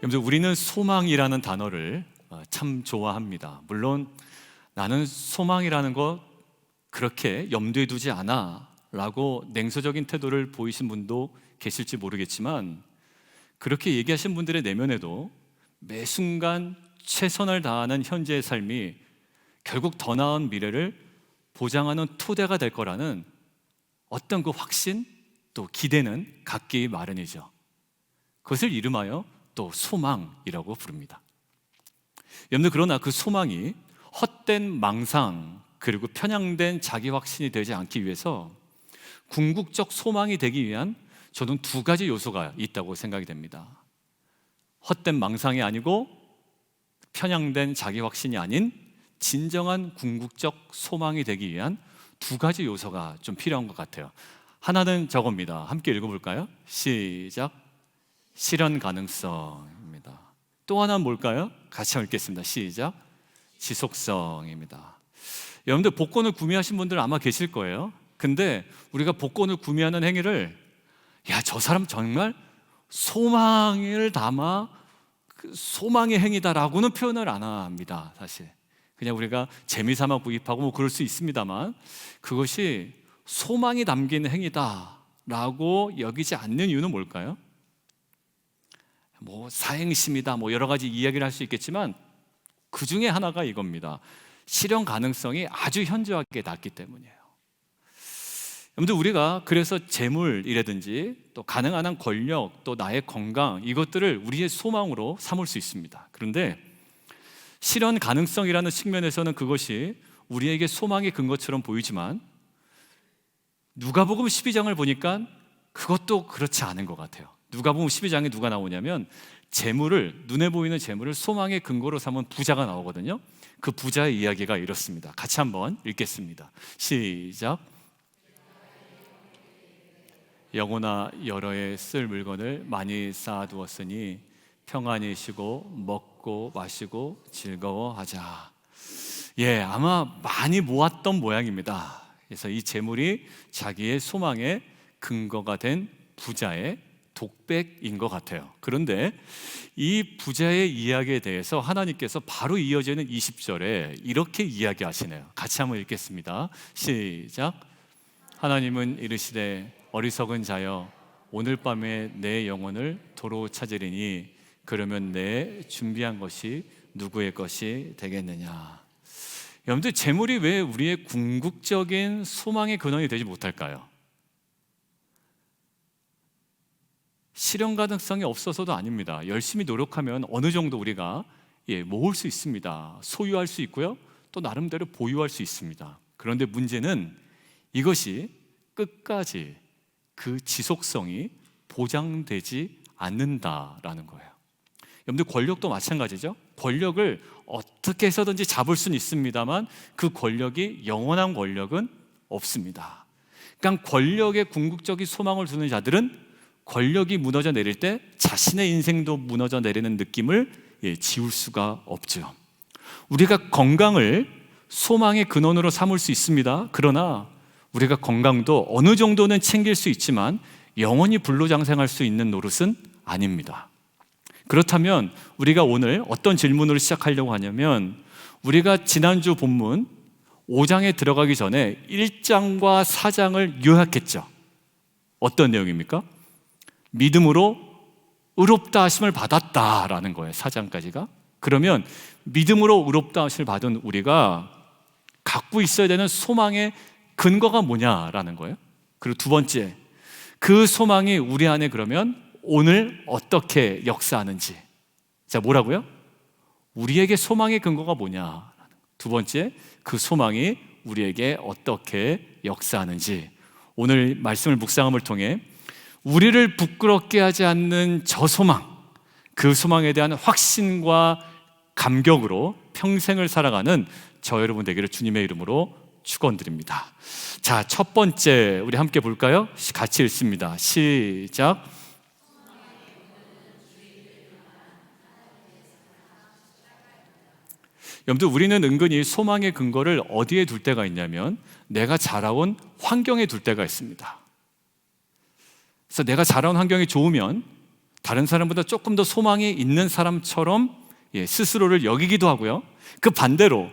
여러분들, 우리는 소망이라는 단어를 참 좋아합니다. 물론 나는 소망이라는 거 그렇게 염두에 두지 않아 라고 냉소적인 태도를 보이신 분도 계실지 모르겠지만, 그렇게 얘기하신 분들의 내면에도 매 순간 최선을 다하는 현재의 삶이 결국 더 나은 미래를 보장하는 토대가 될 거라는 어떤 그 확신, 또 기대는 갖기 마련이죠. 그것을 이름하여 또 소망이라고 부릅니다. 여러분들, 그러나 그 소망이 헛된 망상 그리고 편향된 자기 확신이 되지 않기 위해서 궁극적 소망이 되기 위한 저는 두 가지 요소가 있다고 생각이 됩니다. 헛된 망상이 아니고 편향된 자기 확신이 아닌 진정한 궁극적 소망이 되기 위한 두 가지 요소가 좀 필요한 것 같아요. 하나는 저겁니다. 함께 읽어볼까요? 시작. 실현 가능성입니다. 또 하나는 뭘까요? 같이 읽겠습니다. 시작. 지속성입니다. 여러분들, 복권을 구매하신 분들 아마 계실 거예요. 근데 우리가 복권을 구매하는 행위를 저 사람 정말 소망을 담아 소망의 행위다라고는 표현을 안 합니다. 사실 그냥 우리가 재미삼아 구입하고 뭐 그럴 수 있습니다만, 그것이 소망이 담긴 행위다라고 여기지 않는 이유는 뭘까요? 뭐 사행심이다, 뭐 여러 가지 이야기를 할 수 있겠지만 그 중에 하나가 이겁니다. 실현 가능성이 아주 현저하게 낮기 때문이에요. 여러분들, 우리가 그래서 재물이라든지 또 가능한 한 권력, 또 나의 건강, 이것들을 우리의 소망으로 삼을 수 있습니다. 그런데 실현 가능성이라는 측면에서는 그것이 우리에게 소망의 근거처럼 보이지만, 누가복음 12장을 보니까 그것도 그렇지 않은 것 같아요. 누가복음 12장에 누가 나오냐면, 눈에 보이는 재물을 소망의 근거로 삼은 부자가 나오거든요. 그 부자의 이야기가 이렇습니다. 같이 한번 읽겠습니다. 시작. 영혼아, 여러 해 쓸 물건을 많이 쌓아두었으니 평안히 쉬고 먹고 마시고 즐거워하자. 아마 많이 모았던 모양입니다. 그래서 이 재물이 자기의 소망의 근거가 된 부자의 독백인 것 같아요. 그런데 이 부자의 이야기에 대해서 하나님께서 바로 이어지는 20절에 이렇게 이야기하시네요. 같이 한번 읽겠습니다. 시작. 하나님은 이르시되 어리석은 자여, 오늘 밤에 내 영혼을 도로 찾으리니 그러면 내 준비한 것이 누구의 것이 되겠느냐. 여러분들, 재물이 왜 우리의 궁극적인 소망의 근원이 되지 못할까요? 실현 가능성이 없어서도 아닙니다. 열심히 노력하면 어느 정도 우리가 모을 수 있습니다. 소유할 수 있고요, 또 나름대로 보유할 수 있습니다. 그런데 문제는 이것이 끝까지 그 지속성이 보장되지 않는다라는 거예요. 여러분들, 권력도 마찬가지죠. 권력을 어떻게 해서든지 잡을 수는 있습니다만 그 권력이 영원한 권력은 없습니다. 그러니까 권력에 궁극적인 소망을 두는 자들은 권력이 무너져 내릴 때 자신의 인생도 무너져 내리는 느낌을 지울 수가 없죠. 우리가 건강을 소망의 근원으로 삼을 수 있습니다. 그러나 우리가 건강도 어느 정도는 챙길 수 있지만 영원히 불로장생할 수 있는 노릇은 아닙니다. 그렇다면 우리가 오늘 어떤 질문으로 시작하려고 하냐면, 우리가 지난주 본문 5장에 들어가기 전에 1장과 4장을 요약했죠. 어떤 내용입니까? 믿음으로 의롭다 하심을 받았다라는 거예요. 4장까지가. 그러면 믿음으로 의롭다 하심을 받은 우리가 갖고 있어야 되는 소망의 근거가 뭐냐라는 거예요. 그리고 두 번째, 그 소망이 우리 안에 그러면 오늘 어떻게 역사하는지. 자, 뭐라고요? 우리에게 소망의 근거가 뭐냐. 두 번째, 그 소망이 우리에게 어떻게 역사하는지. 오늘 말씀을 묵상함을 통해 우리를 부끄럽게 하지 않는 저 소망, 그 소망에 대한 확신과 감격으로 평생을 살아가는 저 여러분 되기를 주님의 이름으로 축원드립니다. 자, 첫 번째 우리 함께 볼까요? 같이 읽습니다. 시작. 여러분들, 우리는 은근히 소망의 근거를 어디에 둘 때가 있냐면 내가 자라온 환경에 둘 때가 있습니다. 그래서 내가 자라온 환경이 좋으면 다른 사람보다 조금 더 소망이 있는 사람처럼 스스로를 여기기도 하고요. 그 반대로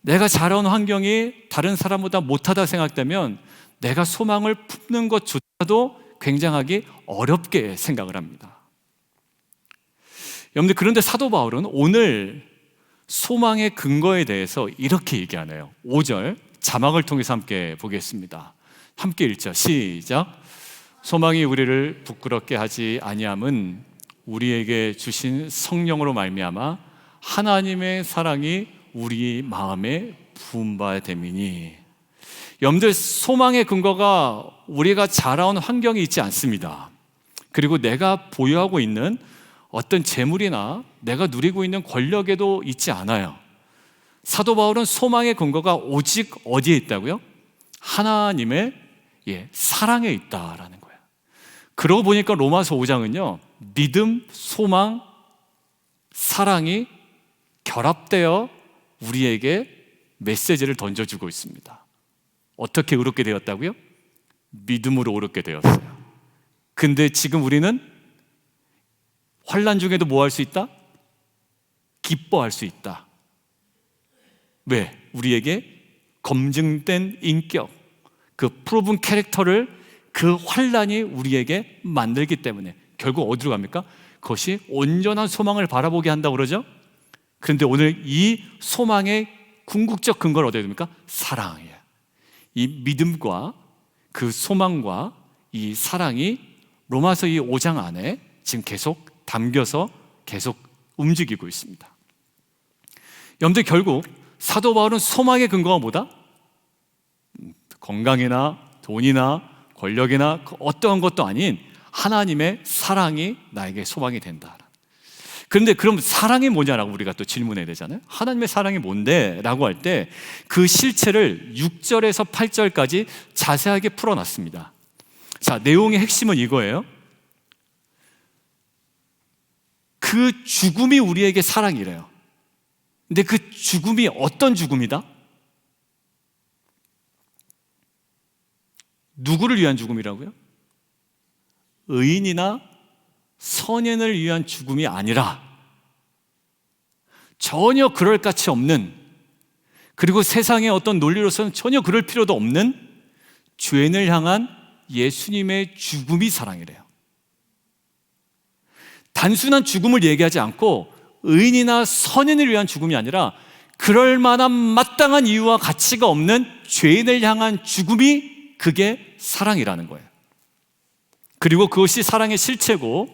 내가 자라온 환경이 다른 사람보다 못하다 생각되면 내가 소망을 품는 것조차도 굉장하게 어렵게 생각을 합니다. 여러분들, 그런데 사도 바울은 오늘 소망의 근거에 대해서 이렇게 얘기하네요. 5절 자막을 통해서 함께 보겠습니다. 함께 읽죠. 시작. 소망이 우리를 부끄럽게 하지 아니함은 우리에게 주신 성령으로 말미암아 하나님의 사랑이 우리 마음에 부은 바 됨이니. 여러분들, 소망의 근거가 우리가 자라온 환경이 있지 않습니다. 그리고 내가 보유하고 있는 어떤 재물이나 내가 누리고 있는 권력에도 있지 않아요. 사도 바울은 소망의 근거가 오직 어디에 있다고요? 하나님의 사랑에 있다라는 거예요. 그러고 보니까 로마서 5장은요, 믿음, 소망, 사랑이 결합되어 우리에게 메시지를 던져주고 있습니다. 어떻게 의롭게 되었다고요? 믿음으로 의롭게 되었어요. 근데 지금 우리는 환난 중에도 뭐 할 수 있다? 기뻐할 수 있다. 왜? 우리에게 검증된 인격, 그 프로븐 캐릭터를 그 환난이 우리에게 만들기 때문에 결국 어디로 갑니까? 그것이 온전한 소망을 바라보게 한다고 그러죠? 그런데 오늘 이 소망의 궁극적 근거를 어디에 둡니까? 사랑이에요. 이 믿음과 그 소망과 이 사랑이 로마서 이 5장 안에 지금 계속 담겨서 계속 움직이고 있습니다. 여러분들, 결국 사도 바울은 소망의 근거가 뭐다? 건강이나 돈이나 권력이나 어떠한 것도 아닌 하나님의 사랑이 나에게 소망이 된다. 그런데 그럼 사랑이 뭐냐라고 우리가 또 질문해야 되잖아요. 하나님의 사랑이 뭔데? 라고 할 때 그 실체를 6절에서 8절까지 자세하게 풀어놨습니다. 자, 내용의 핵심은 이거예요. 그 죽음이 우리에게 사랑이래요. 근데 그 죽음이 어떤 죽음이다? 누구를 위한 죽음이라고요? 의인이나 선인을 위한 죽음이 아니라 전혀 그럴 가치 없는, 그리고 세상의 어떤 논리로서는 전혀 그럴 필요도 없는 죄인을 향한 예수님의 죽음이 사랑이래요. 단순한 죽음을 얘기하지 않고 의인이나 선인을 위한 죽음이 아니라 그럴 만한 마땅한 이유와 가치가 없는 죄인을 향한 죽음이 그게 사랑이라는 거예요. 그리고 그것이 사랑의 실체고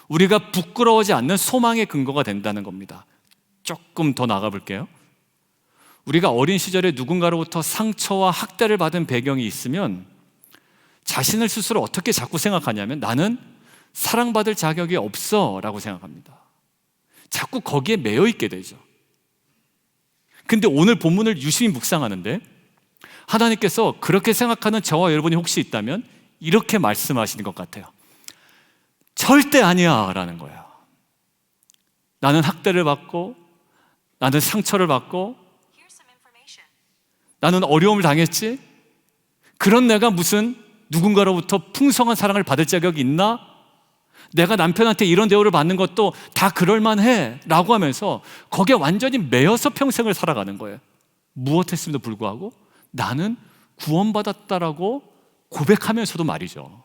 우리가 부끄러워하지 않는 소망의 근거가 된다는 겁니다. 조금 더 나가 볼게요. 우리가 어린 시절에 누군가로부터 상처와 학대를 받은 배경이 있으면 자신을 스스로 어떻게 자꾸 생각하냐면 나는 사랑받을 자격이 없어 라고 생각합니다. 자꾸 거기에 매여 있게 되죠. 근데 오늘 본문을 유심히 묵상하는데 하나님께서 그렇게 생각하는 저와 여러분이 혹시 있다면 이렇게 말씀하시는 것 같아요. 절대 아니야 라는 거예요. 나는 학대를 받고 나는 상처를 받고 나는 어려움을 당했지? 그런 내가 무슨 누군가로부터 풍성한 사랑을 받을 자격이 있나? 내가 남편한테 이런 대우를 받는 것도 다 그럴만해 라고 하면서 거기에 완전히 매여서 평생을 살아가는 거예요. 무엇했음에도 불구하고 나는 구원받았다라고 고백하면서도 말이죠.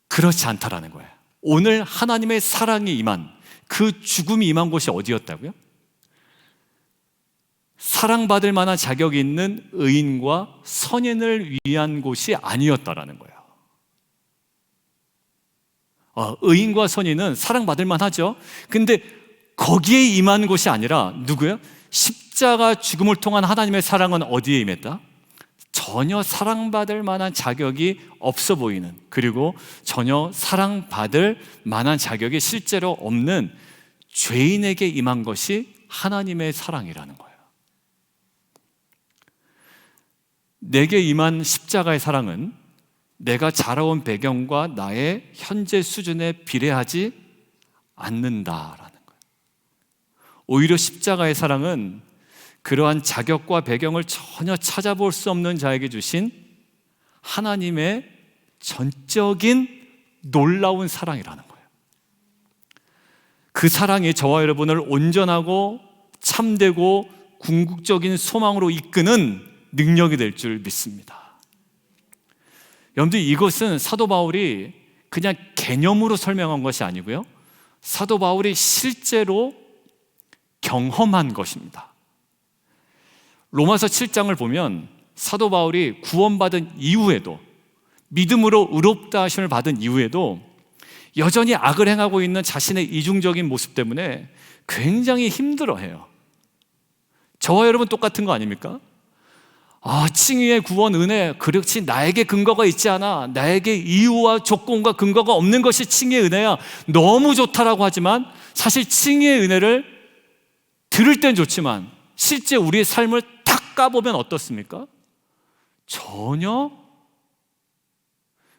그렇지 않다라는 거예요. 오늘 하나님의 사랑이 임한, 그 죽음이 임한 곳이 어디였다고요? 사랑받을 만한 자격이 있는 의인과 선인을 위한 곳이 아니었다라는 거예요. 의인과 선인은 사랑받을 만하죠. 근데 거기에 임한 곳이 아니라 누구예요? 십자가 죽음을 통한 하나님의 사랑은 어디에 임했다? 전혀 사랑받을 만한 자격이 없어 보이는, 그리고 전혀 사랑받을 만한 자격이 실제로 없는 죄인에게 임한 것이 하나님의 사랑이라는 거예요. 내게 임한 십자가의 사랑은 내가 자라온 배경과 나의 현재 수준에 비례하지 않는다라는 거예요. 오히려 십자가의 사랑은 그러한 자격과 배경을 전혀 찾아볼 수 없는 자에게 주신 하나님의 전적인 놀라운 사랑이라는 거예요. 그 사랑이 저와 여러분을 온전하고 참되고 궁극적인 소망으로 이끄는 능력이 될 줄 믿습니다. 여러분들, 이것은 사도 바울이 그냥 개념으로 설명한 것이 아니고요, 사도 바울이 실제로 경험한 것입니다. 로마서 7장을 보면 사도 바울이 구원받은 이후에도, 믿음으로 의롭다 하심을 받은 이후에도 여전히 악을 행하고 있는 자신의 이중적인 모습 때문에 굉장히 힘들어해요. 저와 여러분 똑같은 거 아닙니까? 칭의의 구원 은혜, 그렇지 나에게 근거가 있지 않아, 나에게 이유와 조건과 근거가 없는 것이 칭의의 은혜야, 너무 좋다라고 하지만 사실 칭의의 은혜를 들을 땐 좋지만 실제 우리의 삶을 탁 까보면 어떻습니까? 전혀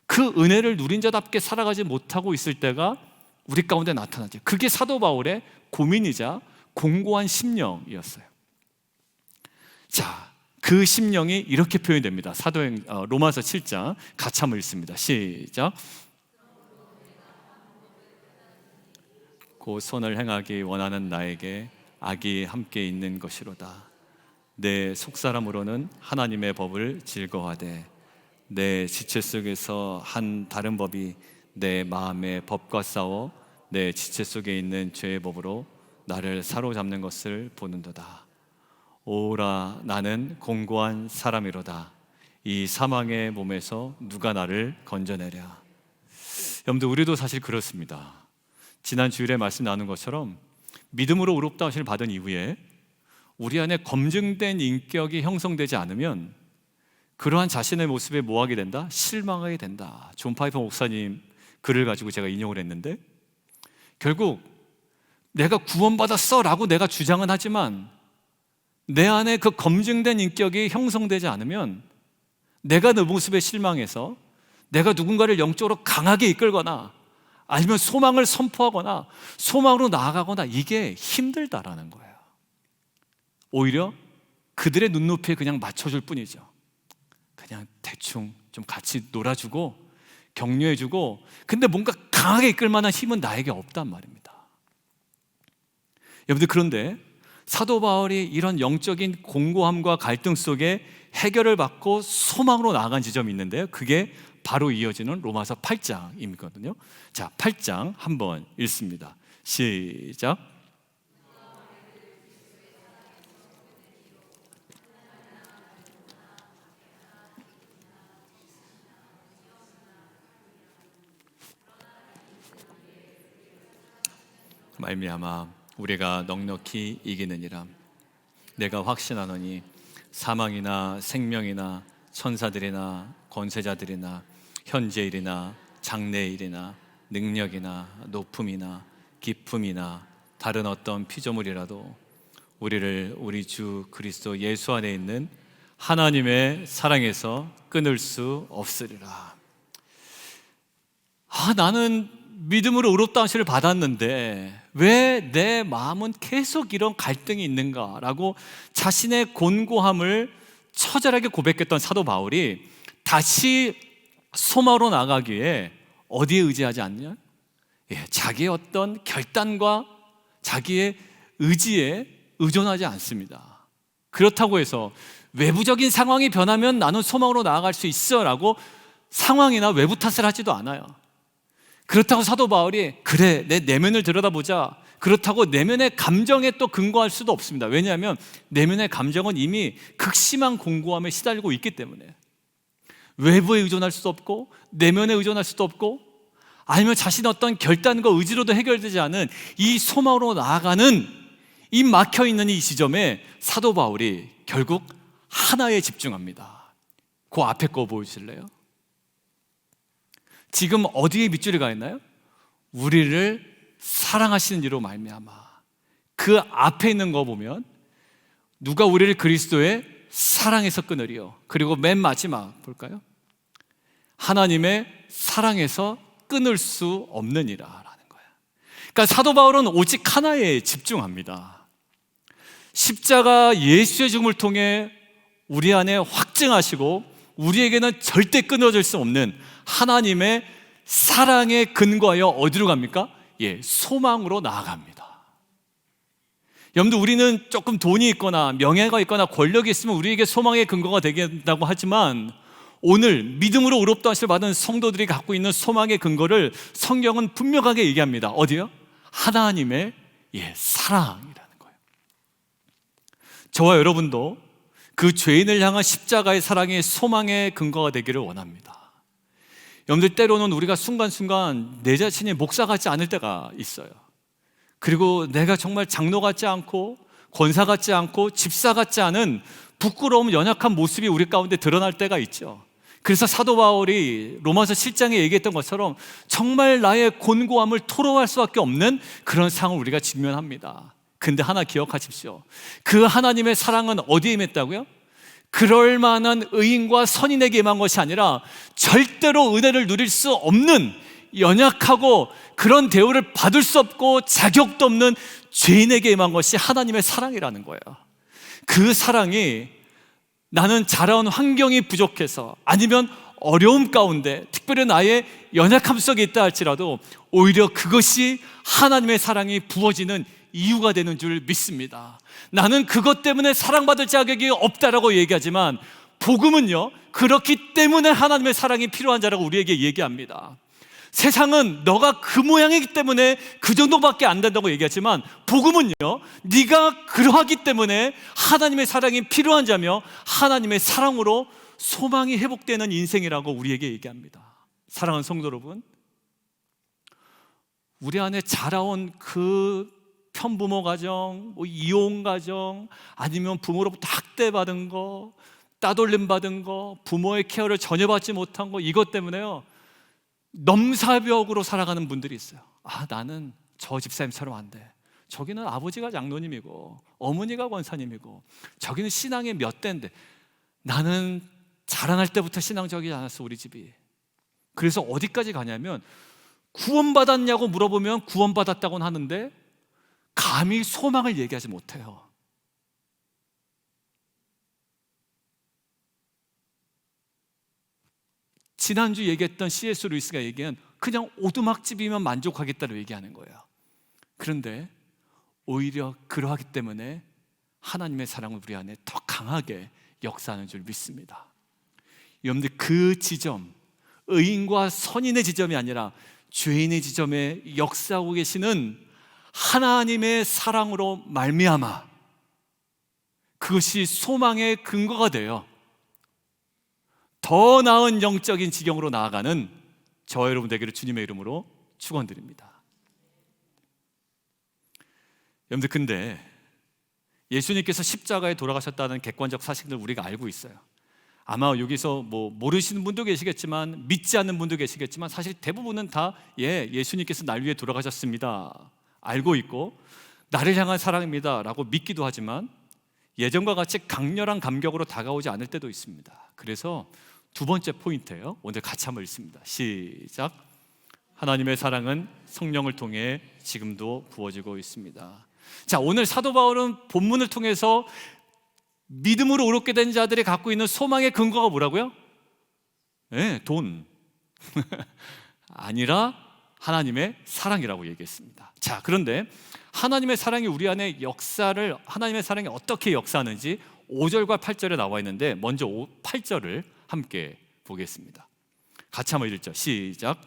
그 은혜를 누린 자답게 살아가지 못하고 있을 때가 우리 가운데 나타나죠. 그게 사도 바울의 고민이자 공고한 심령이었어요. 자, 그 심령이 이렇게 표현됩니다. 로마서 7장 같이 한번 읽습니다. 시작. 곧 선을 행하기 원하는 나에게 악이 함께 있는 것이로다. 내 속사람으로는 하나님의 법을 즐거워하되 내 지체 속에서 한 다른 법이 내 마음의 법과 싸워 내 지체 속에 있는 죄의 법으로 나를 사로잡는 것을 보는도다. 오라, 나는 공고한 사람이로다. 이 사망의 몸에서 누가 나를 건져내랴. 여러분들, 우리도 사실 그렇습니다. 지난 주일에 말씀 나눈 것처럼 믿음으로 의롭다 하심을 받은 이후에 우리 안에 검증된 인격이 형성되지 않으면 그러한 자신의 모습에 뭐하게 된다? 실망하게 된다. 존 파이퍼 목사님 글을 가지고 제가 인용을 했는데, 결국 내가 구원받았어 라고 내가 주장은 하지만 내 안에 그 검증된 인격이 형성되지 않으면 내가 내 모습에 실망해서 내가 누군가를 영적으로 강하게 이끌거나 아니면 소망을 선포하거나 소망으로 나아가거나 이게 힘들다라는 거예요. 오히려 그들의 눈높이에 그냥 맞춰줄 뿐이죠. 그냥 대충 좀 같이 놀아주고 격려해주고, 근데 뭔가 강하게 이끌 만한 힘은 나에게 없단 말입니다. 여러분들, 그런데 사도 바울이 이런 영적인 공고함과 갈등 속에 해결을 받고 소망으로 나아간 지점이 있는데요, 그게 바로 이어지는 로마서 8장이거든요. 자, 8장 한번 읽습니다. 시작. 말미암아 우리가 넉넉히 이기느니라. 내가 확신하노니 사망이나 생명이나 천사들이나 권세자들이나 현재일이나 장래일이나 능력이나 높음이나 기품이나 다른 어떤 피조물이라도 우리를 우리 주 그리스도 예수 안에 있는 하나님의 사랑에서 끊을 수 없으리라. 나는 믿음으로 의롭다 하심을 받았는데 왜 내 마음은 계속 이런 갈등이 있는가라고 자신의 곤고함을 처절하게 고백했던 사도 바울이 다시 소망으로 나가기 위해 어디에 의지하지 않냐? 자기의 어떤 결단과 자기의 의지에 의존하지 않습니다. 그렇다고 해서 외부적인 상황이 변하면 나는 소망으로 나아갈 수 있어 라고 상황이나 외부 탓을 하지도 않아요. 그렇다고 사도 바울이 그래 내 내면을 들여다보자, 그렇다고 내면의 감정에 또 근거할 수도 없습니다. 왜냐하면 내면의 감정은 이미 극심한 공고함에 시달리고 있기 때문에 외부에 의존할 수도 없고 내면에 의존할 수도 없고 아니면 자신의 어떤 결단과 의지로도 해결되지 않은 이 소망으로 나아가는 이 막혀있는 이 지점에 사도 바울이 결국 하나에 집중합니다. 그 앞에 거 보여주실래요? 지금 어디에 밑줄이 가 있나요? 우리를 사랑하시는 이로 말미암아. 그 앞에 있는 거 보면 누가 우리를 그리스도의 사랑에서 끊으리요. 그리고 맨 마지막 볼까요? 하나님의 사랑에서 끊을 수 없느니라 라는 거예요. 그러니까 사도 바울은 오직 하나에 집중합니다. 십자가 예수의 죽음을 통해 우리 안에 확증하시고 우리에게는 절대 끊어질 수 없는 하나님의 사랑에 근거하여 어디로 갑니까? 소망으로 나아갑니다. 여러분들, 우리는 조금 돈이 있거나 명예가 있거나 권력이 있으면 우리에게 소망의 근거가 되겠다고 하지만, 오늘 믿음으로 의롭다 하심을 받은 성도들이 갖고 있는 소망의 근거를 성경은 분명하게 얘기합니다. 어디요? 하나님의 사랑이라는 거예요. 저와 여러분도 그 죄인을 향한 십자가의 사랑이 소망의 근거가 되기를 원합니다. 여러분들, 때로는 우리가 순간순간 내 자신이 목사 같지 않을 때가 있어요. 그리고 내가 정말 장로 같지 않고 권사 같지 않고 집사 같지 않은 부끄러움, 연약한 모습이 우리 가운데 드러날 때가 있죠. 그래서 사도 바울이 로마서 7장에 얘기했던 것처럼 정말 나의 곤고함을 토로할 수밖에 없는 그런 상황을 우리가 직면합니다. 근데 하나 기억하십시오. 그 하나님의 사랑은 어디에 임했다고요? 그럴 만한 의인과 선인에게 임한 것이 아니라 절대로 은혜를 누릴 수 없는, 연약하고 그런 대우를 받을 수 없고 자격도 없는 죄인에게 임한 것이 하나님의 사랑이라는 거예요. 그 사랑이 나는 자라온 환경이 부족해서, 아니면 어려움 가운데, 특별히 나의 연약함 속에 있다 할지라도 오히려 그것이 하나님의 사랑이 부어지는 이유가 되는 줄 믿습니다. 나는 그것 때문에 사랑받을 자격이 없다라고 얘기하지만, 복음은요, 그렇기 때문에 하나님의 사랑이 필요한 자라고 우리에게 얘기합니다. 세상은 너가 그 모양이기 때문에 그 정도밖에 안 된다고 얘기하지만, 복음은요, 네가 그러하기 때문에 하나님의 사랑이 필요한 자며 하나님의 사랑으로 소망이 회복되는 인생이라고 우리에게 얘기합니다. 사랑하는 성도 여러분, 우리 안에 자라온 그 편부모 가정, 이혼 가정, 아니면 부모로부터 학대받은 거, 따돌림 받은 거, 부모의 케어를 전혀 받지 못한 거, 이것 때문에요 넘사벽으로 살아가는 분들이 있어요. 나는 저 집사님처럼 안 돼. 저기는 아버지가 장로님이고 어머니가 권사님이고 저기는 신앙이 몇 대인데 나는 자라날 때부터 신앙적이지 않았어, 우리 집이. 그래서 어디까지 가냐면, 구원받았냐고 물어보면 구원받았다고는 하는데 감히 소망을 얘기하지 못해요. 지난주 얘기했던 C.S. 루이스가 얘기한 그냥 오두막집이면 만족하겠다고 얘기하는 거예요. 그런데 오히려 그러하기 때문에 하나님의 사랑을 우리 안에 더 강하게 역사하는 줄 믿습니다. 여러분들, 그 지점, 의인과 선인의 지점이 아니라 죄인의 지점에 역사하고 계시는 하나님의 사랑으로 말미암아 그것이 소망의 근거가 되어 더 나은 영적인 지경으로 나아가는 저와 여러분 되기를 주님의 이름으로 축원드립니다. 여러분들, 근데 예수님께서 십자가에 돌아가셨다는 객관적 사실을 우리가 알고 있어요. 아마 여기서 모르시는 분도 계시겠지만, 믿지 않는 분도 계시겠지만, 사실 대부분은 다 예수님께서 날 위해 돌아가셨습니다 알고 있고, 나를 향한 사랑입니다 라고 믿기도 하지만, 예전과 같이 강렬한 감격으로 다가오지 않을 때도 있습니다. 그래서 두 번째 포인트예요. 오늘 같이 한번 읽습니다. 시작. 하나님의 사랑은 성령을 통해 지금도 부어지고 있습니다. 자, 오늘 사도 바울은 본문을 통해서 믿음으로 의롭게 된 자들이 갖고 있는 소망의 근거가 뭐라고요? 돈 아니라 하나님의 사랑이라고 얘기했습니다. 자, 그런데 하나님의 사랑이 우리 안에 하나님의 사랑이 어떻게 역사하는지 5절과 8절에 나와 있는데, 먼저 8절을 함께 보겠습니다. 같이 한번 읽죠. 시작.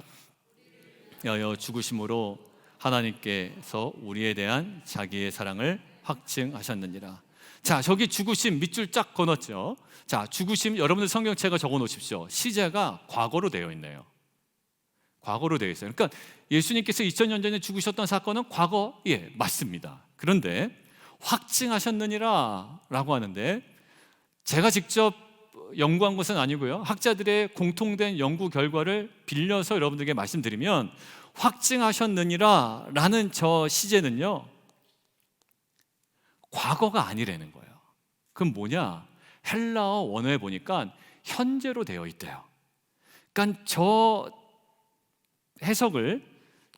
여여 죽으심으로 하나님께서 우리에 대한 자기의 사랑을 확증하셨느니라. 자, 저기 죽으심 밑줄 쫙 그었죠. 자, 죽으심, 여러분들 성경책에 적어 놓으십시오. 시제가 과거로 되어 있네요. 과거로 되어 있어요. 그러니까 예수님께서 2000년 전에 죽으셨던 사건은 과거, 맞습니다. 그런데 확증하셨느니라 라고 하는데, 제가 직접 연구한 것은 아니고요, 학자들의 공통된 연구 결과를 빌려서 여러분들에게 말씀드리면, 확증하셨느니라 라는 저 시제는요, 과거가 아니라는 거예요. 그럼 뭐냐? 헬라어 원어에 보니까 현재로 되어 있대요. 그러니까 저 해석을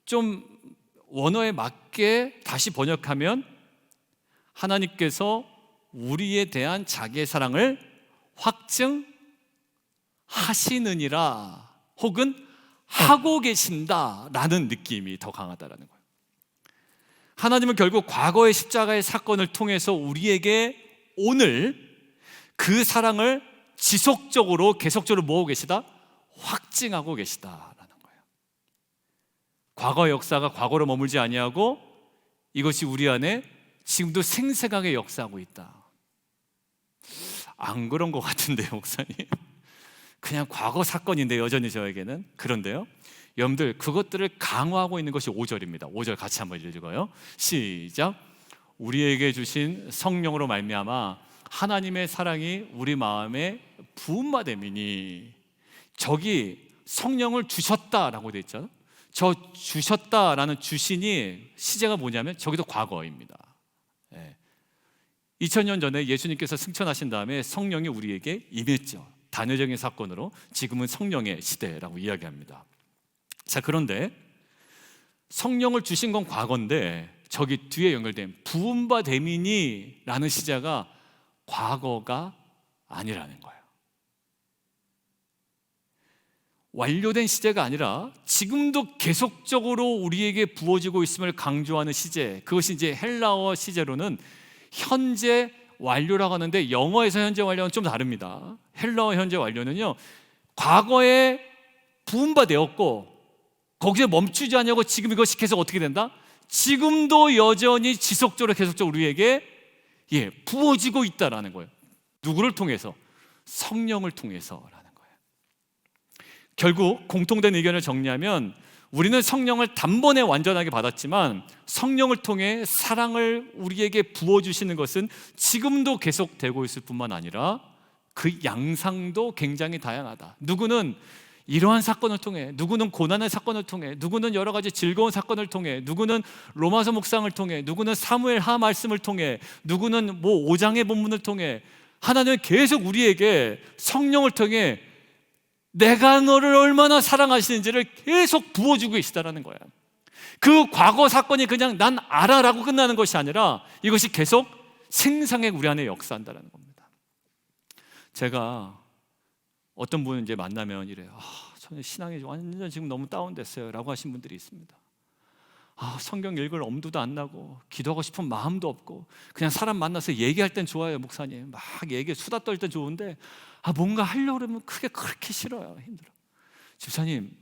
좀 원어에 맞게 다시 번역하면, 하나님께서 우리에 대한 자기의 사랑을 하시느니라 혹은 하고 계신다라는 느낌이 더 강하다라는 거예요. 하나님은 결국 과거의 십자가의 사건을 통해서 우리에게 오늘 그 사랑을 지속적으로 계속적으로 뭐하고 계시다? 확증하고 계시다라는 거예요. 과거의 역사가 과거로 머물지 아니하고 이것이 우리 안에 지금도 생생하게 역사하고 있다. 안 그런 것 같은데요, 목사님. 그냥 과거 사건인데 여전히 저에게는. 그런데요, 여러분들 그것들을 강화하고 있는 것이 5절입니다 5절 같이 한번 읽어요. 시작. 우리에게 주신 성령으로 말미암아 하나님의 사랑이 우리 마음에 부음받음이니. 저기 성령을 주셨다라고 되어 있죠. 저 주셨다라는 주신이 시제가 뭐냐면 저기도 과거입니다. 2000년 전에 예수님께서 승천하신 다음에 성령이 우리에게 임했죠. 단회적인 사건으로 지금은 성령의 시대라고 이야기합니다. 자, 그런데 성령을 주신 건 과거인데 저기 뒤에 연결된 부음받음이니 라는 시제가 과거가 아니라는 거예요. 완료된 시제가 아니라 지금도 계속적으로 우리에게 부어지고 있음을 강조하는 시제, 그것이 이제 헬라어 시제로는 현재 완료라고 하는데 영어에서 현재 완료는 좀 다릅니다. 헬라어 현재 완료는요, 과거에 부음받았고 거기에 멈추지 않냐고 지금 이것이 계속 어떻게 된다? 지금도 여전히 지속적으로 계속적으로 우리에게 부어지고 있다라는 거예요. 누구를 통해서? 성령을 통해서라는 거예요. 결국 공통된 의견을 정리하면 우리는 성령을 단번에 완전하게 받았지만 성령을 통해 사랑을 우리에게 부어주시는 것은 지금도 계속되고 있을 뿐만 아니라 그 양상도 굉장히 다양하다. 누구는 이러한 사건을 통해, 누구는 고난의 사건을 통해, 누구는 여러 가지 즐거운 사건을 통해, 누구는 로마서 묵상을 통해, 누구는 사무엘 하 말씀을 통해, 누구는 5장의 본문을 통해 하나님은 계속 우리에게 성령을 통해 내가 너를 얼마나 사랑하시는지를 계속 부어주고 계시다는 거예요. 그 과거 사건이 그냥 난 알아라고 끝나는 것이 아니라 이것이 계속 생생하게 우리 안에 역사한다는 겁니다. 제가 어떤 분을 이제 만나면 이래요. 저는 신앙이 완전 지금 너무 다운됐어요 라고 하신 분들이 있습니다. 성경 읽을 엄두도 안 나고 기도하고 싶은 마음도 없고 그냥 사람 만나서 얘기할 땐 좋아요. 목사님 막 수다 떨 땐 좋은데 뭔가 하려고 그러면 그렇게 싫어요. 힘들어. 집사님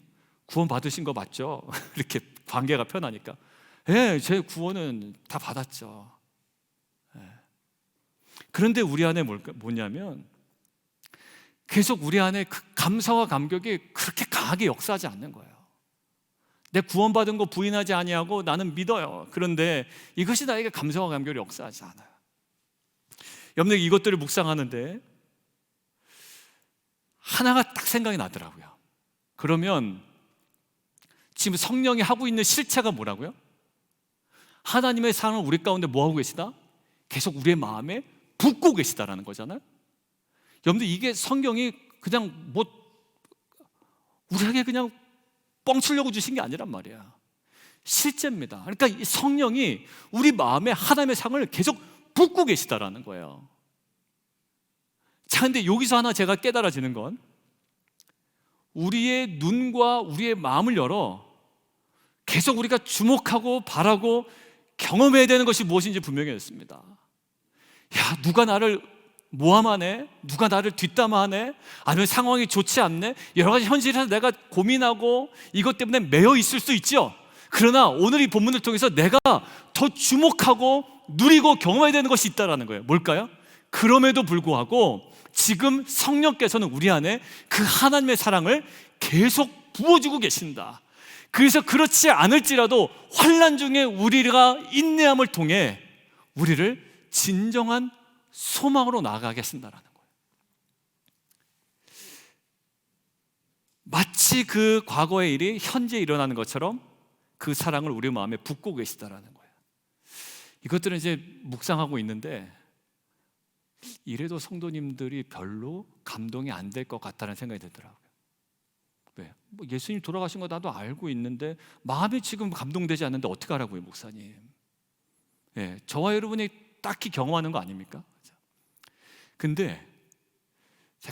구원 받으신 거 맞죠? 이렇게 관계가 편하니까. 제 구원은 다 받았죠. 그런데 우리 안에 뭐냐면 계속 우리 안에 그 감사와 감격이 그렇게 강하게 역사하지 않는 거예요. 내 구원받은 거 부인하지 아니하고 나는 믿어요. 그런데 이것이 나에게 감사와 감격을 역사하지 않아요. 여러분들 이것들을 묵상하는데 하나가 딱 생각이 나더라고요. 그러면 지금 성령이 하고 있는 실체가 뭐라고요? 하나님의 사랑을 우리 가운데 뭐하고 계시다? 계속 우리의 마음에 붓고 계시다라는 거잖아요. 여러분들 이게 성경이 그냥 우리에게 그냥 뻥치려고 주신 게 아니란 말이야. 실제입니다. 그러니까 이 성령이 우리 마음에 하나님의 사랑을 계속 붓고 계시다라는 거예요. 자, 근데 여기서 하나 제가 깨달아지는 건 우리의 눈과 우리의 마음을 열어 계속 우리가 주목하고 바라고 경험해야 되는 것이 무엇인지 분명해졌습니다. 누가 나를 모함하네? 누가 나를 뒷담화하네? 아니면 상황이 좋지 않네? 여러 가지 현실에서 내가 고민하고 이것 때문에 매여 있을 수 있죠. 그러나 오늘 이 본문을 통해서 내가 더 주목하고 누리고 경험해야 되는 것이 있다는 거예요. 뭘까요? 그럼에도 불구하고 지금 성령께서는 우리 안에 그 하나님의 사랑을 계속 부어주고 계신다. 그래서 그렇지 않을지라도 환난 중에 우리가 인내함을 통해 우리를 진정한 소망으로 나아가게 하신다는 거예요. 마치 그 과거의 일이 현재 일어나는 것처럼 그 사랑을 우리 마음에 붓고 계시다는 거예요. 이것들은 이제 묵상하고 있는데 이래도 성도님들이 별로 감동이 안 될 것 같다는 생각이 들더라고요. 왜? 예수님 돌아가신 거 나도 알고 있는데 마음이 지금 감동되지 않는데 어떻게 하라고요, 목사님? 저와 여러분이 딱히 경험하는 거 아닙니까? 근데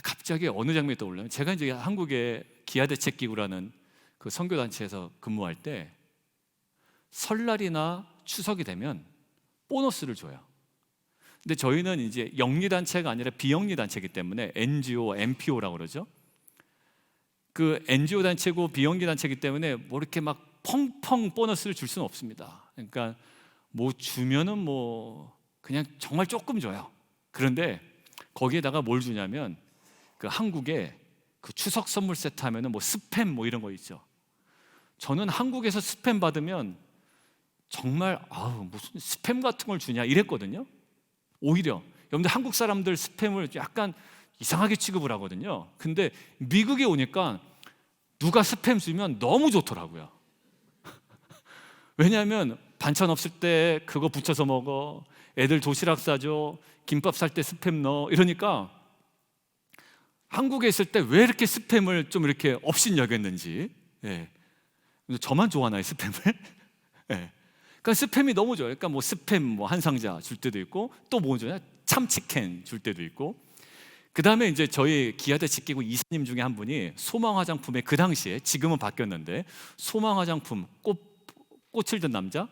갑자기 어느 장면이 떠올라요. 제가 이제 한국의 기아대책기구라는 그 선교단체에서 근무할 때 설날이나 추석이 되면 보너스를 줘요. 근데 저희는 이제 영리단체가 아니라 비영리단체이기 때문에 NGO, MPO라고 그러죠. 그 NGO 단체고 비영리 단체이기 때문에 뭐 이렇게 막 펑펑 보너스를 줄 수는 없습니다. 그러니까 뭐 주면은 뭐 그냥 정말 조금 줘요. 그런데 거기에다가 뭘 주냐면 그 한국에 그 추석 선물 세트 하면은 뭐 스팸 뭐 이런 거 있죠. 저는 한국에서 스팸 받으면 정말 무슨 스팸 같은 걸 주냐 이랬거든요. 오히려 여러분들 한국 사람들 스팸을 약간 이상하게 취급을 하거든요. 근데 미국에 오니까 누가 스팸 주면 너무 좋더라고요. 왜냐하면 반찬 없을 때 그거 부쳐서 먹어, 애들 도시락 싸줘, 김밥 살 때 스팸 넣어, 이러니까 한국에 있을 때 왜 이렇게 스팸을 좀 이렇게 업신여겼는지. 예. 저만 좋아하나요, 스팸을? 예. 그러니까 스팸이 너무 좋아요. 그러니까 뭐 스팸 뭐 한 상자 줄 때도 있고, 또 뭐 주냐? 참치캔 줄 때도 있고. 그 다음에 이제 저희 기아대 직기구 이사님 중에 한 분이 소망 화장품에 그 당시에, 지금은 바뀌었는데 소망 화장품 꽃을 든 남자,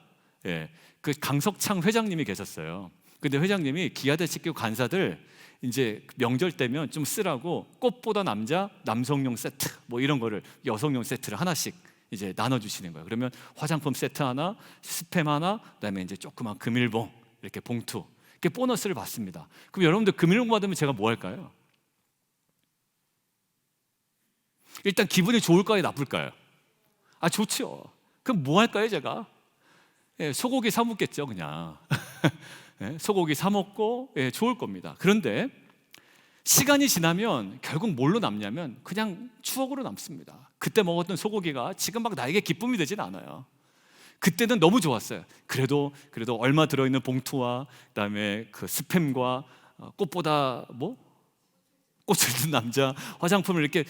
그 강석창 회장님이 계셨어요. 근데 회장님이 기아대 직기구 간사들 이제 명절 때면 좀 쓰라고 꽃보다 남성용 세트 뭐 이런 거를, 여성용 세트를 하나씩 이제 나눠주시는 거예요. 그러면 화장품 세트 하나, 스팸 하나, 그다음에 이제 조그만 금일봉 이렇게 봉투, 이렇게 보너스를 받습니다. 그럼 여러분들 금일봉 받으면 제가 뭐 할까요? 일단 기분이 좋을까요, 나쁠까요? 좋죠. 그럼 뭐 할까요, 제가? 소고기 사 먹겠죠, 그냥. 소고기 사 먹고 좋을 겁니다. 그런데 시간이 지나면 결국 뭘로 남냐면 그냥 추억으로 남습니다. 그때 먹었던 소고기가 지금 막 나에게 기쁨이 되진 않아요. 그때는 너무 좋았어요. 그래도 얼마 들어있는 봉투와 그다음에 그 스팸과 꽃보다 뭐 꽃을 든 남자 화장품을 이렇게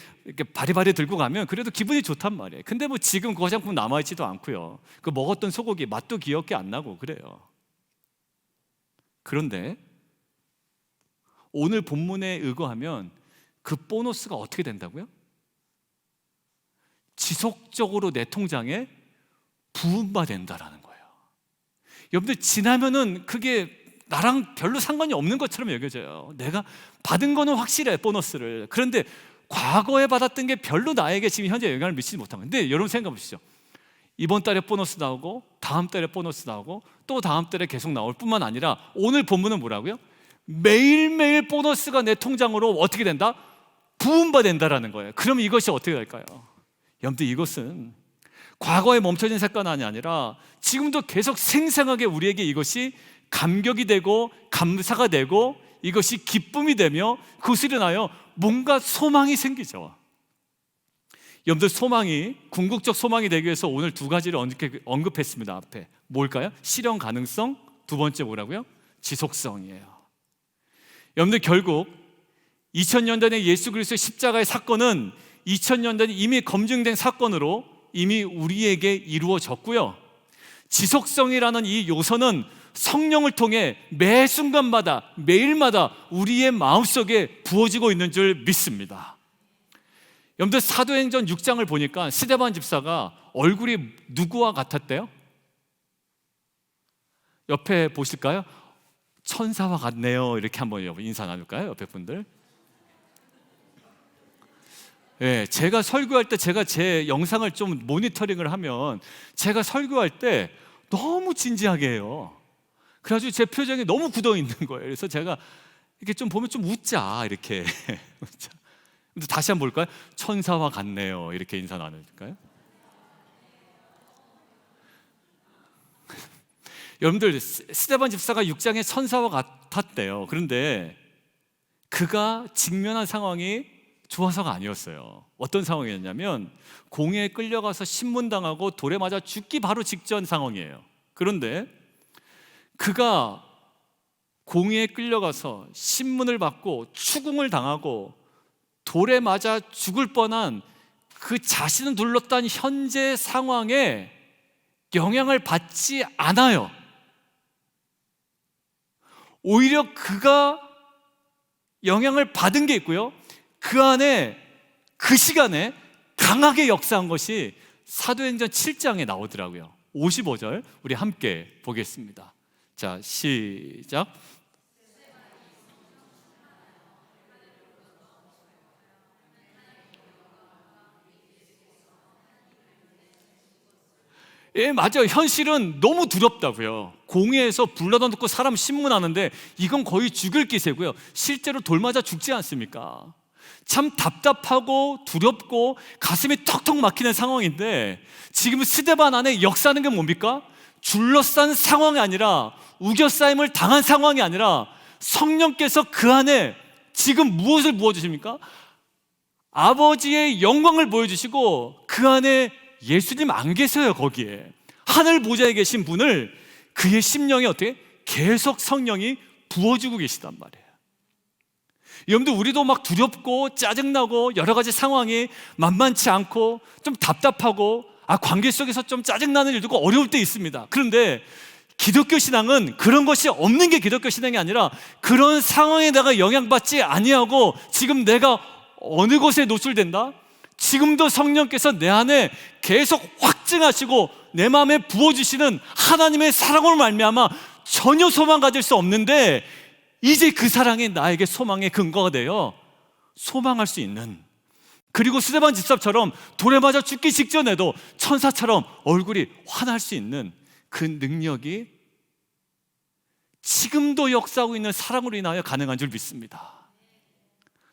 바리바리 들고 가면 그래도 기분이 좋단 말이에요. 근데 뭐 지금 그 화장품 남아있지도 않고요. 그 먹었던 소고기 맛도 기억이 안 나고 그래요. 그런데 오늘 본문에 의거하면 그 보너스가 어떻게 된다고요? 지속적으로 내 통장에 부음바 된다라는 거예요. 여러분들 지나면은 그게 나랑 별로 상관이 없는 것처럼 여겨져요. 내가 받은 거는 확실해, 보너스를. 그런데 과거에 받았던 게 별로 나에게 지금 현재 영향을 미치지 못한 거예요. 근데 여러분 생각해 보시죠. 이번 달에 보너스 나오고 다음 달에 보너스 나오고 또 다음 달에 계속 나올 뿐만 아니라 오늘 본문은 뭐라고요? 매일매일 보너스가 내 통장으로 어떻게 된다? 부음바 된다라는 거예요. 그럼 이것이 어떻게 될까요? 여러분들 이것은 과거에 멈춰진 사건이 아니라 지금도 계속 생생하게 우리에게 이것이 감격이 되고 감사가 되고 이것이 기쁨이 되며 그것으로 인하여 뭔가 소망이 생기죠. 여러분들 소망이, 궁극적 소망이 되기 위해서 오늘 두 가지를 언급했습니다. 앞에 뭘까요? 실현 가능성, 두 번째 뭐라고요? 지속성이에요. 여러분들 결국 2000년 전에 예수 그리스도의 십자가의 사건은 2000년 전에 이미 검증된 사건으로 이미 우리에게 이루어졌고요. 지속성이라는 이 요소는 성령을 통해 매 순간마다 매일마다 우리의 마음속에 부어지고 있는 줄 믿습니다. 여러분들 사도행전 6장을 보니까 스데반 집사가 얼굴이 누구와 같았대요? 옆에 보실까요? 천사와 같네요. 이렇게 한번 인사 나눌까요? 옆에 분들. 제가 설교할 때 제가 제 영상을 좀 모니터링을 하면 제가 설교할 때 너무 진지하게 해요. 그래가지고 제 표정이 너무 굳어 있는 거예요. 그래서 제가 이렇게 좀 보면 좀 웃자 이렇게. 다시 한번 볼까요? 천사와 같네요. 이렇게 인사 나눌까요? 여러분들 스데반 집사가 6장에 천사와 같았대요. 그런데 그가 직면한 상황이 좋아서가 아니었어요. 어떤 상황이었냐면 공회에 끌려가서 신문당하고 돌에 맞아 죽기 바로 직전 상황이에요. 그런데 그가 공회에 끌려가서 신문을 받고 추궁을 당하고 돌에 맞아 죽을 뻔한 그 자신을 둘렀던 현재 상황에 영향을 받지 않아요. 오히려 그가 영향을 받은 게 있고요, 그 안에 그 시간에 강하게 역사한 것이 사도행전 7장에 나오더라고요. 55절 우리 함께 보겠습니다. 자, 시작. 예, 맞아요. 현실은 너무 두렵다고요. 공회에서 불러다 놓고 사람 신문하는데 이건 거의 죽을 기세고요. 실제로 돌 맞아 죽지 않습니까? 참 답답하고 두렵고 가슴이 턱턱 막히는 상황인데 지금 스데반 안에 역사하는 게 뭡니까? 둘러싼 상황이 아니라 우겨싸임을 당한 상황이 아니라 성령께서 그 안에 지금 무엇을 부어주십니까? 아버지의 영광을 보여주시고 그 안에 예수님 안 계세요. 거기에 하늘 보좌에 계신 분을 그의 심령에 어떻게 계속 성령이 부어주고 계시단 말이에요. 여러분들, 우리도 막 두렵고 짜증나고 여러 가지 상황이 만만치 않고 좀 답답하고 관계 속에서 좀 짜증나는 일도 있고 어려울 때 있습니다. 그런데 기독교 신앙은 그런 것이 없는 게 기독교 신앙이 아니라 그런 상황에 내가 영향받지 아니하고 지금 내가 어느 곳에 노출된다? 지금도 성령께서 내 안에 계속 확증하시고 내 마음에 부어주시는 하나님의 사랑으로 말미암아 전혀 소망 가질 수 없는데 이제 그 사랑이 나에게 소망의 근거가 되어 소망할 수 있는, 그리고 스데반 집사처럼 돌에 맞아 죽기 직전에도 천사처럼 얼굴이 환할 수 있는 그 능력이 지금도 역사하고 있는 사랑으로 인하여 가능한 줄 믿습니다.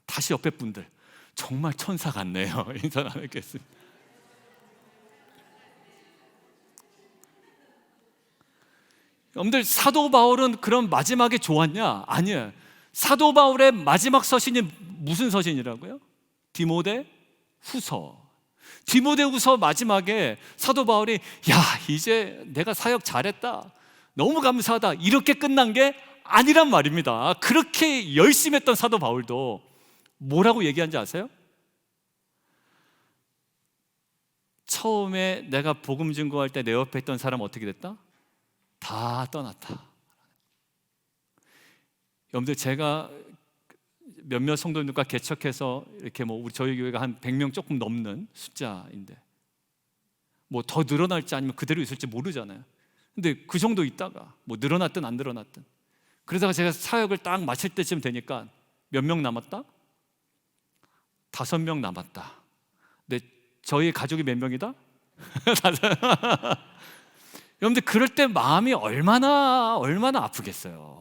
다시 옆에 분들, 정말 천사 같네요. 인사 나누겠습니다. 여러분들, 사도 바울은 그런 마지막에 좋았냐? 아니에요. 사도 바울의 마지막 서신이 무슨 서신이라고요? 디모데 후서. 디모데 후서 마지막에 사도 바울이 이제 내가 사역 잘했다, 너무 감사하다, 이렇게 끝난 게 아니란 말입니다. 그렇게 열심히 했던 사도 바울도 뭐라고 얘기한지 아세요? 처음에 내가 복음 증거할 때 내 옆에 있던 사람 어떻게 됐다? 다 떠났다. 여러분들, 제가 몇몇 성도님들과 개척해서 이렇게 저희 교회가 한 100명 조금 넘는 숫자인데 더 늘어날지 아니면 그대로 있을지 모르잖아요. 근데 그 정도 있다가 늘어났든 안 늘어났든, 그러다가 제가 사역을 딱 마칠 때쯤 되니까 몇 명 남았다? 5명 남았다. 근데 저희 가족이 몇 명이다? 여러분들, 그럴 때 마음이 얼마나 아프겠어요.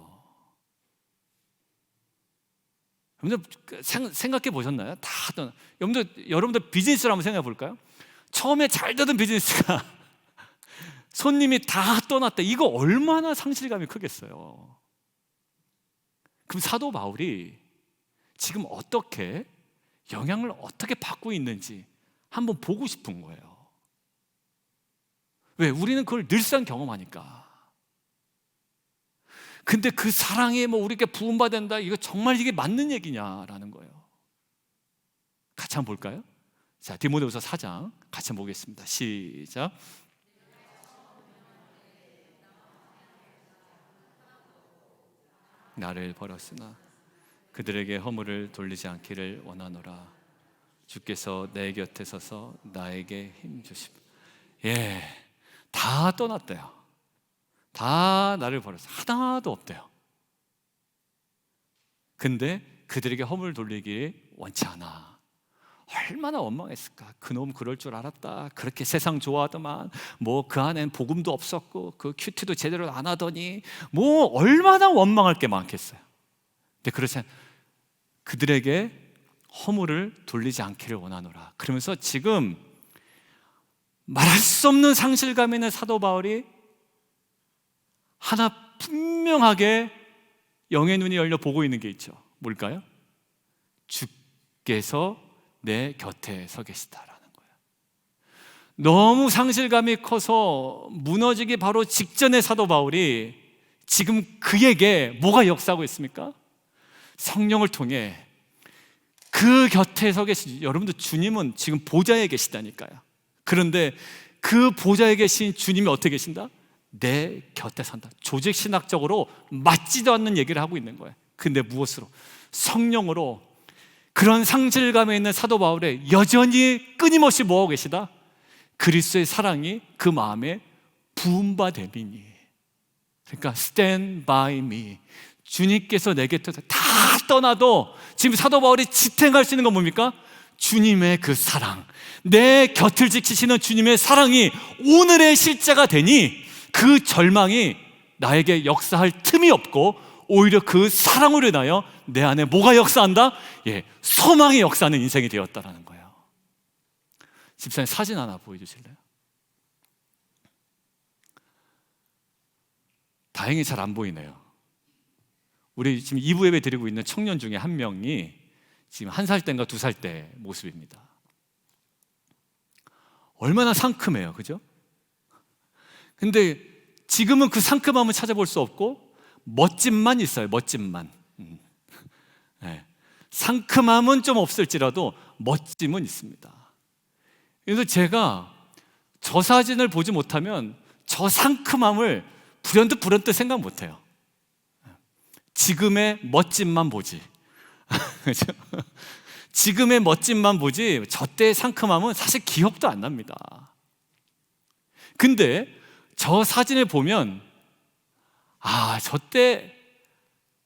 여러분들 생각해 보셨나요? 여러분들 비즈니스를 한번 생각해 볼까요? 처음에 잘 되던 비즈니스가 손님이 다 떠났다. 이거 얼마나 상실감이 크겠어요. 그럼 사도 바울이 지금 어떻게 영향을 어떻게 받고 있는지 한번 보고 싶은 거예요. 왜? 우리는 그걸 늘상 경험하니까. 근데 그 사랑에 우리에게 부음받는다, 이거 정말 이게 맞는 얘기냐라는 거예요. 같이 한번 볼까요? 자, 디모데후서 4장 같이 한번 보겠습니다. 시작. 나를 버렸으나 그들에게 허물을 돌리지 않기를 원하노라. 주께서 내 곁에 서서 나에게 힘 주시고. 다 떠났대요. 다 나를 버렸어요. 하나도 없대요. 근데 그들에게 허물을 돌리기 원치 않아. 얼마나 원망했을까. 그놈 그럴 줄 알았다. 그렇게 세상 좋아하더만 그 안엔 복음도 없었고 그 큐티도 제대로 안 하더니 얼마나 원망할 게 많겠어요. 근데 그렇지 않아요. 그들에게 허물을 돌리지 않기를 원하노라. 그러면서 지금 말할 수 없는 상실감에 있는 사도 바울이 하나 분명하게 영의 눈이 열려 보고 있는 게 있죠. 뭘까요? 주께서 내 곁에 서 계시다라는 거예요. 너무 상실감이 커서 무너지기 바로 직전에 사도 바울이 지금 그에게 뭐가 역사하고 있습니까? 성령을 통해 그 곁에 서 계신, 여러분들, 주님은 지금 보좌에 계시다니까요. 그런데 그 보좌에 계신 주님이 어떻게 계신다? 내 곁에 산다. 조직신학적으로 맞지도 않는 얘기를 하고 있는 거예요. 근데 무엇으로? 성령으로 그런 상실감에 있는 사도 바울의 여전히 끊임없이 뭐하고 계시다? 그리스도의 사랑이 그 마음에 부음바 됨이니. 그러니까 stand by me, 주님께서 내 곁에서 다 떠나도 지금 사도 바울이 지탱할 수 있는 건 뭡니까? 주님의 그 사랑, 내 곁을 지키시는 주님의 사랑이 오늘의 실제가 되니 그 절망이 나에게 역사할 틈이 없고 오히려 그 사랑으로 인하여 내 안에 뭐가 역사한다? 소망이 역사하는 인생이 되었다라는 거예요. 집사님, 사진 하나 보여주실래요? 다행히 잘 안 보이네요. 우리 지금 2부 예배 드리고 있는 청년 중에 한 명이 지금 1살 때인가 2살 때 모습입니다. 얼마나 상큼해요, 그죠? 근데 지금은 그 상큼함을 찾아볼 수 없고 멋짐만 있어요, 멋짐만. 네. 상큼함은 좀 없을지라도 멋짐은 있습니다. 그래서 제가 저 사진을 보지 못하면 저 상큼함을 불현듯 생각 못해요. 지금의 멋짐만 보지. 그렇죠? 지금의 멋짐만 보지 저 때의 상큼함은 사실 기억도 안 납니다. 근데 저 사진을 보면 저 때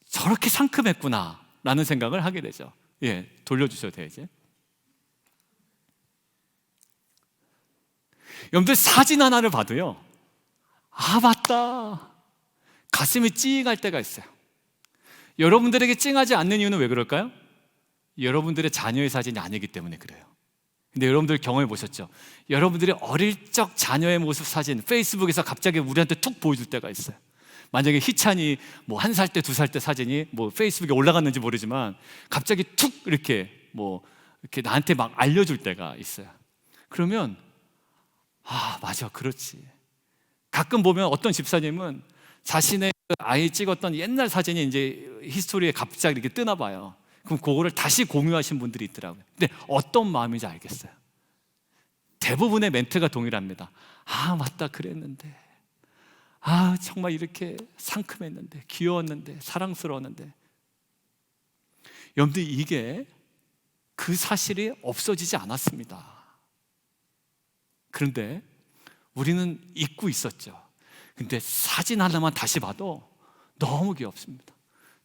저렇게 상큼했구나 라는 생각을 하게 되죠. 돌려주셔도 돼요. 이제 여러분들 사진 하나를 봐도요, 맞다, 가슴이 찡할 때가 있어요. 여러분들에게 찡하지 않는 이유는 왜 그럴까요? 여러분들의 자녀의 사진이 아니기 때문에 그래요. 근데 여러분들 경험해 보셨죠? 여러분들이 어릴 적 자녀의 모습 사진 페이스북에서 갑자기 우리한테 툭 보여줄 때가 있어요. 만약에 희찬이 1살 때 2살 때 사진이 페이스북에 올라갔는지 모르지만 갑자기 툭 이렇게 이렇게 나한테 막 알려줄 때가 있어요. 그러면 맞아, 그렇지. 가끔 보면 어떤 집사님은 자신의 아이 찍었던 옛날 사진이 이제 히스토리에 갑자기 이렇게 뜨나 봐요. 그럼 그거를 다시 공유하신 분들이 있더라고요. 근데 어떤 마음인지 알겠어요. 대부분의 멘트가 동일합니다. 맞다, 그랬는데. 정말 이렇게 상큼했는데, 귀여웠는데, 사랑스러웠는데. 여러분들, 이게 그 사실이 없어지지 않았습니다. 그런데 우리는 잊고 있었죠. 근데 사진 하나만 다시 봐도 너무 귀엽습니다.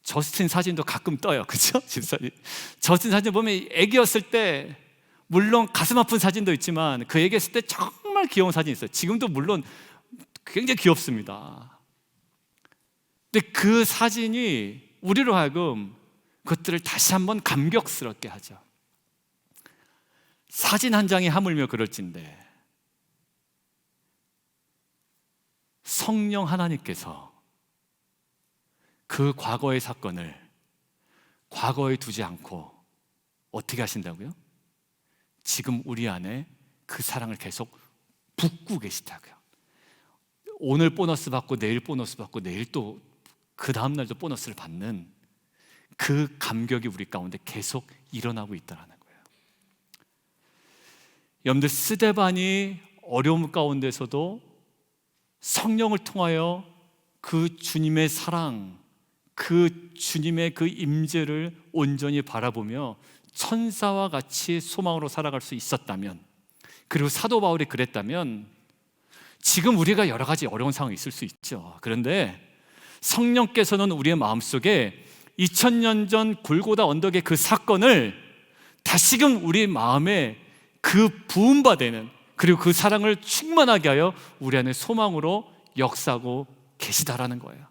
저스틴 사진도 가끔 떠요, 그렇죠? 집사님, 저스틴 사진 보면 애기였을 때, 물론 가슴 아픈 사진도 있지만 그 애기였을 때 정말 귀여운 사진이 있어요. 지금도 물론 굉장히 귀엽습니다. 근데 그 사진이 우리로 하여금 그것들을 다시 한번 감격스럽게 하죠. 사진 한 장이 하물며 그럴진데 성령 하나님께서 그 과거의 사건을 과거에 두지 않고 어떻게 하신다고요? 지금 우리 안에 그 사랑을 계속 붓고 계시다고요. 오늘 보너스 받고 내일 보너스 받고 내일 또 그 다음날도 보너스를 받는 그 감격이 우리 가운데 계속 일어나고 있다는 거예요. 여러분들, 스데반이 어려움 가운데서도 성령을 통하여 그 주님의 사랑, 그 주님의 그 임재를 온전히 바라보며 천사와 같이 소망으로 살아갈 수 있었다면, 그리고 사도 바울이 그랬다면 지금 우리가 여러 가지 어려운 상황이 있을 수 있죠. 그런데 성령께서는 우리의 마음속에 2000년 전 골고다 언덕의 그 사건을 다시금 우리 마음에 그 부음받는, 그리고 그 사랑을 충만하게 하여 우리 안에 소망으로 역사하고 계시다라는 거예요.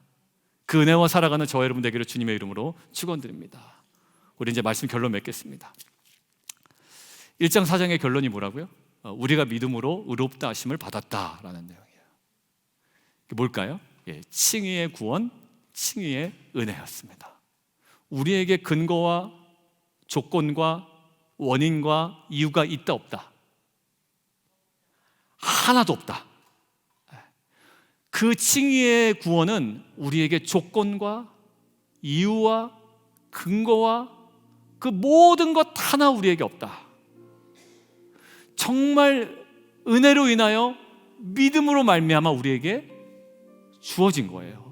그 은혜와 살아가는 저와 여러분 되기를 주님의 이름으로 축원드립니다. 우리 이제 말씀 결론 맺겠습니다. 1장 4장의 결론이 뭐라고요? 우리가 믿음으로 의롭다 하심을 받았다라는 내용이에요. 뭘까요? 칭의의 구원, 칭의의 은혜였습니다. 우리에게 근거와 조건과 원인과 이유가 있다 없다? 하나도 없다. 그 칭의의 구원은 우리에게 조건과 이유와 근거와 그 모든 것 하나 우리에게 없다. 정말 은혜로 인하여 믿음으로 말미암아 우리에게 주어진 거예요.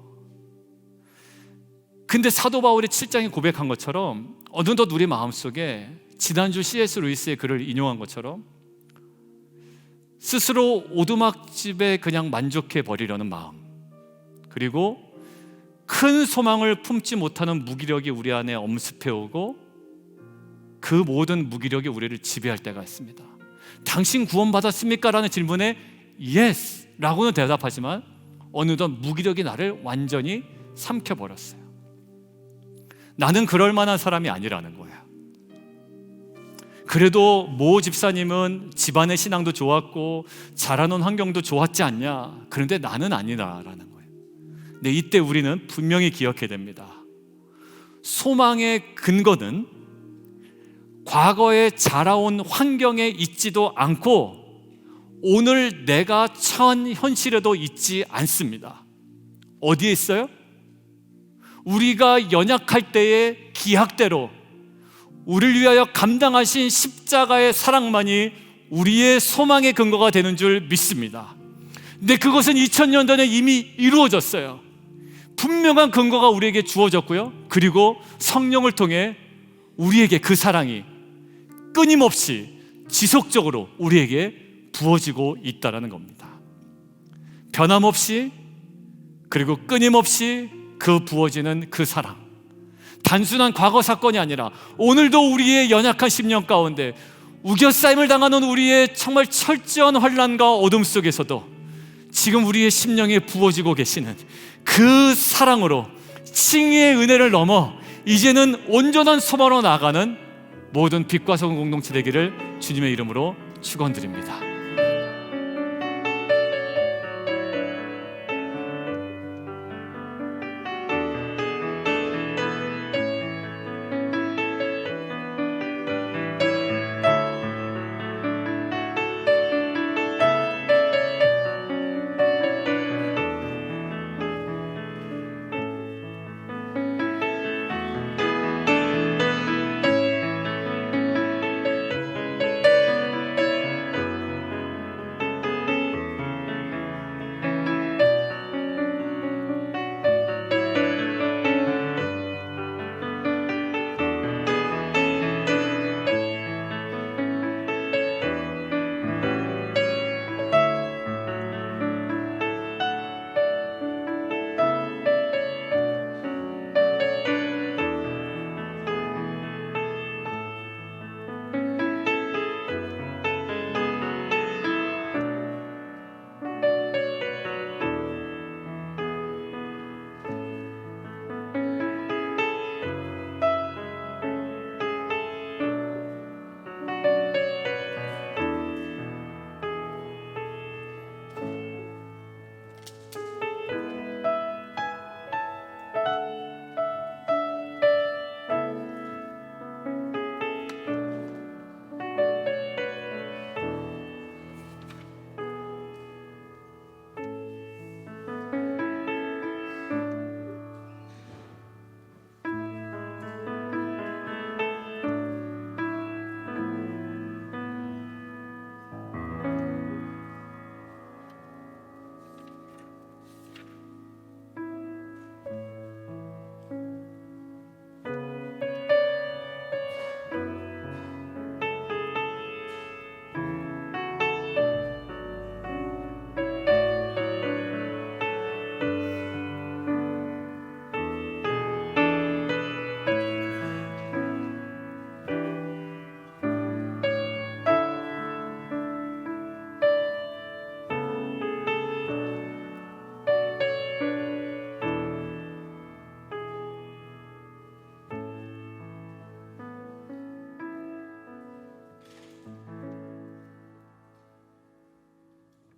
근데 사도 바울이 7장에 고백한 것처럼 어느덧 우리 마음속에 지난주 C.S. 루이스의 글을 인용한 것처럼 스스로 오두막집에 그냥 만족해 버리려는 마음, 그리고 큰 소망을 품지 못하는 무기력이 우리 안에 엄습해오고 그 모든 무기력이 우리를 지배할 때가 있습니다. 당신 구원받았습니까? 라는 질문에 yes 라고는 대답하지만 어느덧 무기력이 나를 완전히 삼켜버렸어요. 나는 그럴 만한 사람이 아니라는 거예요. 그래도 모 집사님은 집안의 신앙도 좋았고 자라는 환경도 좋았지 않냐? 그런데 나는 아니다라는 거예요. 근데 이때 우리는 분명히 기억해야 됩니다. 소망의 근거는 과거에 자라온 환경에 있지도 않고 오늘 내가 처한 현실에도 있지 않습니다. 어디에 있어요? 우리가 연약할 때의 기약대로 우리를 위하여 감당하신 십자가의 사랑만이 우리의 소망의 근거가 되는 줄 믿습니다. 근데 그것은 2000년 전에 이미 이루어졌어요. 분명한 근거가 우리에게 주어졌고요, 그리고 성령을 통해 우리에게 그 사랑이 끊임없이 지속적으로 우리에게 부어지고 있다는 겁니다. 변함없이, 그리고 끊임없이 그 부어지는 그 사랑, 단순한 과거 사건이 아니라 오늘도 우리의 연약한 심령 가운데 우겨싸임을 당하는 우리의 정말 철저한 환난과 어둠 속에서도 지금 우리의 심령에 부어지고 계시는 그 사랑으로 칭의의 은혜를 넘어 이제는 온전한 소망으로 나아가는 모든 빛과 소금 공동체 되기를 주님의 이름으로 축원드립니다.